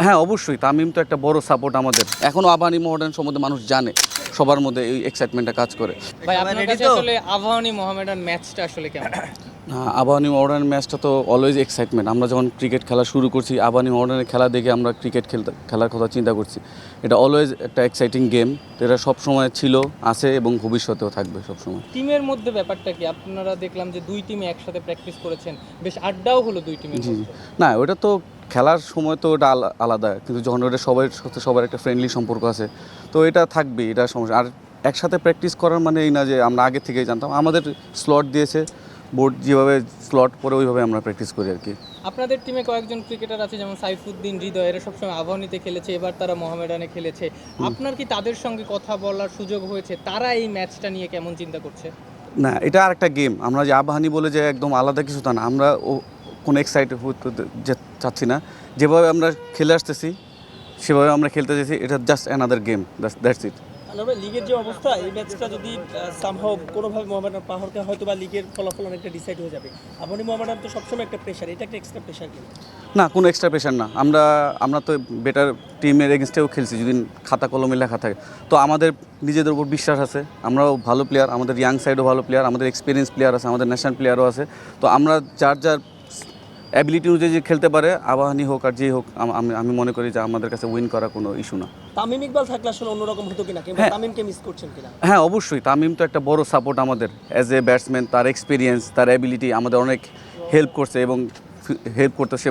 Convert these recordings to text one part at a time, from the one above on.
হ্যাঁ অবশ্যই, তামিম তো একটা বড় সাপোর্ট আমাদের। এখনও আবাহনী মোহামেডান সম্বন্ধে মানুষ জানে, সবার মধ্যে এই এক্সাইটমেন্টটা কাজ করে। ভাই আপনার কাছে আসলে আবাহনী মোহামেডান ম্যাচটা আসলে কেমন? হ্যাঁ, আবাহনী মোহামেডান ম্যাচটা তো অলওয়েজ এক্সাইটমেন্ট। আমরা যখন ক্রিকেট খেলা শুরু করছি, আবাহনী মোহামেডানের খেলা দেখে আমরা ক্রিকেট খেলার কথা চিন্তা করছি। এটা অলওয়েজ একটা এক্সাইটিং গেম। এটা সবসময় ছিল, আছে এবং ভবিষ্যতেও থাকবে সবসময়। টিমের মধ্যে ব্যাপারটা কি? আপনারা দেখলাম যে দুই টিমই একসাথে প্র্যাকটিস করেছেন, বেশ আড্ডাও হলো দুই টিমের জি, মধ্যে। না ওটা তো খেলার সময় তো ওটা আলাদা, কিন্তু যখন ওটা সবার সাথে সবার একটা ফ্রেন্ডলি সম্পর্ক আছে, তো এটা থাকবেই, এটা সমস্যা। আর একসাথে প্র্যাকটিস করার মানে এই না যে আমরা আগে থেকেই জানতাম। আমাদের স্লট দিয়েছে বোর্ড, যেভাবে স্লট পরে ওইভাবে আমরা প্র্যাকটিস করি আর কি। আপনাদের টিমে কয়েকজন ক্রিকেটার আছে, যেমন সাইফুদ্দিন, হৃদয়, এরা সবসময় আবাহনীতে খেলেছে, এবার তারা মোহামেডানে খেলেছে। আপনার কি তাদের সঙ্গে কথা বলার সুযোগ হয়েছে? তারা এই ম্যাচটা নিয়ে কেমন চিন্তা করছে? না, এটা আর একটা গেম। আমরা যে আবাহনী বলে যে একদম আলাদা কিছু তা না, আমরা কোনো এক্সাইটেড হতে চাচ্ছি না। যেভাবে আমরা খেলে আসতেছি সেভাবে আমরা খেলতে চাইছি। এটা just another game, that's it. লিগের যে অবস্থা, এই ম্যাচটা যদি সামহাও কোনোভাবে মোহামেডান পাহাড়কে হয়তো বা লিগের ফলাফল অনেকটা ডিসাইড হয়ে যাবে। আবাহনী মোহামেডান তো সবসময় একটা প্রেশার, এটা একটা এক্সট্রা প্রেশার কিনা? না, কোনো এক্সট্রা প্রেশার না। আমরা তো বেটার টিমের এগেনস্টেও খেলছি। যদি খাতা কলমে লেখা থাকে, তো আমাদের নিজেদের উপর বিশ্বাস আছে। আমরাও ভালো প্লেয়ার, আমাদের ইয়াং সাইডও ভালো প্লেয়ার, আমাদের এক্সপিরিয়েন্স প্লেয়ার আছে, আমাদের ন্যাশনাল প্লেয়ারও আছে। তো আমরা যার যার অ্যাবিলিটি অনুযায়ী যে খেলতে পারে, আবাহনী হোক আর যেই হোক, আমি মনে করি যে আমাদের কাছে উইন করা কোনো ইস্যু না। তামিম ইকবাল থাকলে আসলে অন্যরকম হতো কিনা, কিংবা হ্যাঁ। তামিমকে মিস করছেন কিনা? হ্যাঁ অবশ্যই, তামিম তো একটা বড় সাপোর্ট আমাদের। অ্যাজ এ ব্যাটসম্যান তার এক্সপিরিয়েন্স, তার অ্যাবিলিটি আমাদের অনেক হেল্প করছে, এবং হেল্প করতে সে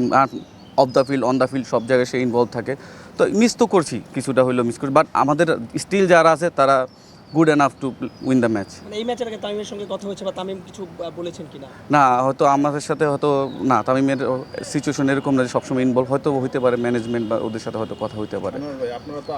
off the field, on the field সব জায়গায় সে ইনভলভ থাকে। তো মিস তো করছি, কিছুটা হইলেও মিস করছি, বাট আমাদের স্টিল যারা আছে তারা good enough to win the match. মানে এই ম্যাচের আগে তামিমের সঙ্গে কথা হয়েছে বা তামিম কিছু বলেছেন কিনা? না, হয়তো আমাদের সাথে হয়তো না, তামিমের সিচুয়েশন এরকম না যে সবসময় ইনভলভ, হয়তো হইতে পারে ম্যানেজমেন্ট বা ওদের সাথে হয়তো কথা হইতে পারে। ভাই, আপনারা তো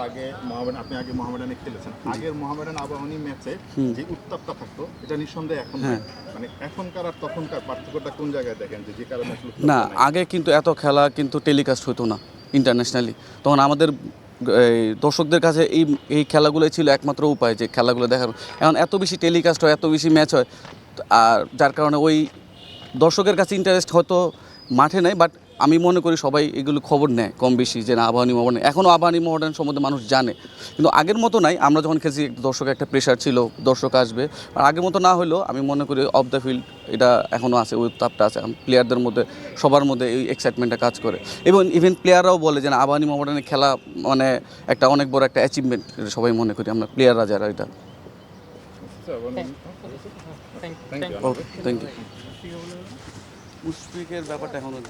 আপনি আগে মোহামেডানে খেলেছেন। আগের মোহামেডান আবাহনী ম্যাচে যে উত্তাপটা থাকতো, এটা নিঃসন্দেহে এখন নেই। মানে এখনকার আর তখনকার পার্থক্যটা কোন জায়গায় দেখেন, যে কারণে আসলে না, আগে কিন্তু এত খেলা কিন্তু টেলিকাস্ট হতো না ইন্টারন্যাশনালি। তখন আমাদের এই দর্শকদের কাছে এই খেলাগুলোই ছিল একমাত্র উপায় যে খেলাগুলো দেখার। এখন এত বেশি টেলিকাস্ট হয়, এত বেশি ম্যাচ হয়, আর যার কারণে ওই দর্শকের কাছে ইন্টারেস্ট হয়তো মাঠে নেই, বাট আমি মনে করি সবাই এগুলো খবর নেয় কম বেশি, যে না আবাহনী মোহামেডান, এখনও আবাহনী মোহামেডান সম্বন্ধে মানুষ জানে, কিন্তু আগের মতো নাই। আমরা যখন খেলছি দর্শকের একটা প্রেশার ছিল, দর্শক আসবে, আর আগের মতো না হলেও আমি মনে করি অফ দ্য ফিল্ড এটা এখনও আছে, ওই তাপটা আছে প্লেয়ারদের মধ্যে, সবার মধ্যে এই এক্সাইটমেন্টটা কাজ করে। এবং ইভেন প্লেয়াররাও বলে যে না আবাহনী মোহামেডানের খেলা মানে একটা অনেক বড় একটা অ্যাচিভমেন্ট, সবাই মনে করি আমরা প্লেয়াররা যারা। এটা থ্যাংক ইউ। Thank you. মুশফিকের ব্যাপারটা এখনও